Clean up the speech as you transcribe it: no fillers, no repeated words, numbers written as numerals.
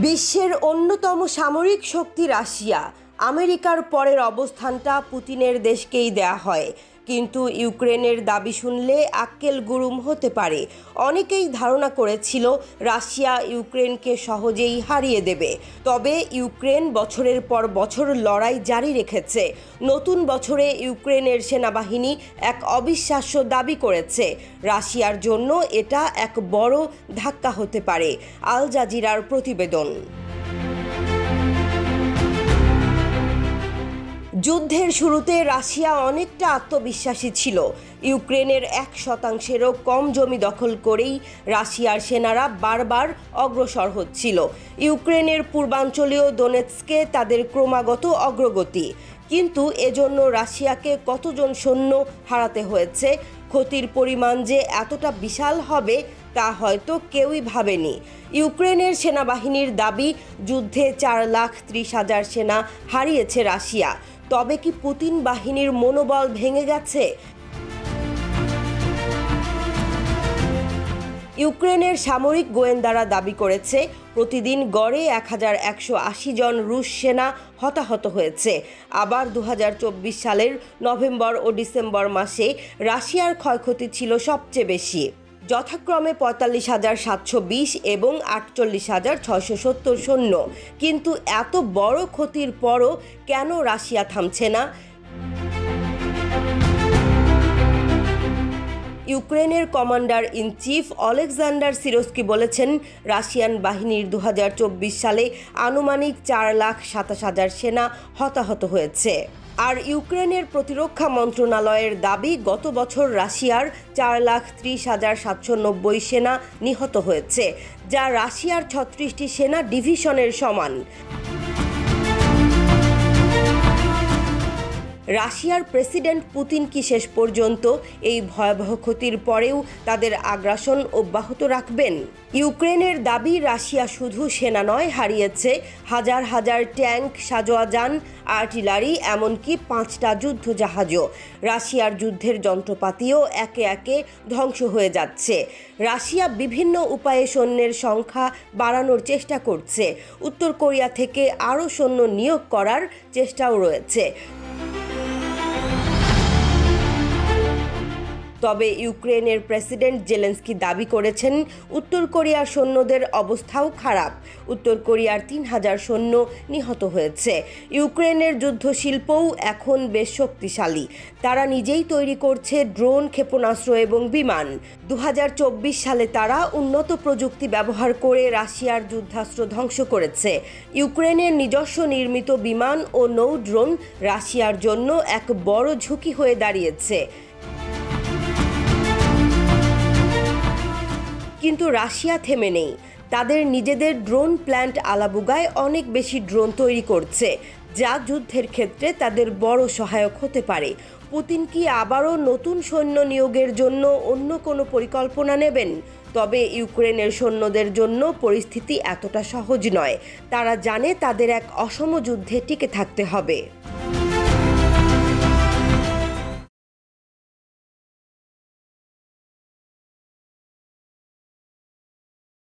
বিশ্বের অন্যতম সামরিক শক্তি রাশিয়া। আমেরিকার পরের অবস্থানটা পুতিনের দেশকেই দেয়া হয়, কিন্তু ইউক্রেনের দাবি শুনলে আক্কেল গুরুম হতে পারে। অনেকেই ধারণা করেছিল রাশিয়া ইউক্রেনকে সহজেই হারিয়ে দেবে, তবে ইউক্রেন বছরের পর বছর লড়াই জারি রেখেছে। নতুন বছরে ইউক্রেনের সেনাবাহিনী এক অবিশ্বাস্য দাবি করেছে। রাশিয়ার জন্য এটা এক বড় ধাক্কা হতে পারে। আল জাজিরার প্রতিবেদন। যুদ্ধের শুরুতে রাশিয়া অনেকটা আত্মবিশ্বাসী ছিল। ইউক্রেনের 1%-এরও কম জমি দখল করেই রাশিয়ার সেনারা বারবার অগ্রসর হচ্ছিল। ইউক্রেনের পূর্বাঞ্চলীয় দোনেৎস্কে তাদের ক্রমাগত অগ্রগতি, কিন্তু এজন্য রাশিয়াকে কতজন সৈন্য হারাতে হয়েছে, ক্ষতির পরিমাণ যে এতটা বিশাল হবে তা হয়তো কেউই ভাবেনি। ইউক্রেনের সেনাবাহিনীর দাবি, যুদ্ধে 4,30,000 সেনা হারিয়েছে রাশিয়া। তবে কি পুতিন বাহিনীর মনোবল ভেঙে গেছে? ইউক্রেনের সামরিক গোয়েন্দারা দাবি করেছে প্রতিদিন গড়ে 1,180 জন রুশ সেনা হতাহত হয়েছে। আবার 2024 সালের নভেম্বর ও ডিসেম্বর মাসে রাশিয়ার ক্ষয়ক্ষতি ছিল সবচেয়ে বেশি, যথাক্রমে 45,720 এবং 48,670 সৈন্য। কিন্তু এত বড় ক্ষতির পরও কেন রাশিয়া থামছে না? ইউক্রেনের commander in chief Alexander Syrskyi বলেছেন, রাশিয়ান বাহিনীর 2024 সালে আনুমানিক 4,27,000 সেনা হতাহত হয়েছে। আর ইউক্রেনের প্রতিরক্ষা মন্ত্রণালয়ের দাবি, গত বছর রাশিয়ার 4,30,790 সেনা নিহত হয়েছে, যা রাশিয়ার 36টি সেনা ডিভিশনের সমান। রাশিয়ার প্রেসিডেন্ট পুতিন কি শেষ পর্যন্ত এই ভয়াবহ ক্ষতির পরেও তাদের আগ্রাসন অব্যাহত রাখবেন? ইউক্রেনের দাবি, রাশিয়া শুধু সেনা নয়, হারিয়েছে হাজার হাজার ট্যাঙ্ক, সাঁজোয়া যান, আর্টিলারি, এমনকি 5টা যুদ্ধজাহাজও। রাশিয়ার যুদ্ধের যন্ত্রপাতিও একে একে ধ্বংস হয়ে যাচ্ছে। রাশিয়া বিভিন্ন উপায়ে সৈন্যের সংখ্যা বাড়ানোর চেষ্টা করছে। উত্তর কোরিয়া থেকে আরও সৈন্য নিয়োগ করার চেষ্টাও রয়েছে। তবে ইউক্রেনের প্রেসিডেন্ট জেলেন্সকি দাবি করেছেন, উত্তর কোরিয়ার সৈন্যদের অবস্থাও খারাপ। উত্তর কোরিয়ার 3,000 সৈন্য নিহত হয়েছে। ইউক্রেনের যুদ্ধশিল্পও এখন বেশ শক্তিশালী। তারা নিজেই তৈরি করছে ড্রোন, ক্ষেপণাস্ত্র এবং বিমান। 2024 সালে তারা উন্নত প্রযুক্তি ব্যবহার করে রাশিয়ার যুদ্ধাস্ত্র ধ্বংস করেছে। ইউক্রেনের নিজস্ব নির্মিত বিমান ও নৌ ড্রোন রাশিয়ার জন্য এক বড় ঝুঁকি হয়ে দাঁড়িয়েছে। কিন্তু রাশিয়া থেমে নেই। তাদের নিজেদের ড্রোন প্ল্যান্ট আলাবুগায় অনেক বেশি ড্রোন তৈরি করছে, যা যুদ্ধের ক্ষেত্রে তাদের বড় সহায়ক হতে পারে। পুতিন কি আবারও নতুন সৈন্য নিয়োগের জন্য অন্য কোনো পরিকল্পনা নেবেন? তবে ইউক্রেনের সৈন্যদের জন্য পরিস্থিতি এতটা সহজ নয়। তারা জানে তাদের এক অসম যুদ্ধে টিকে থাকতে হবে।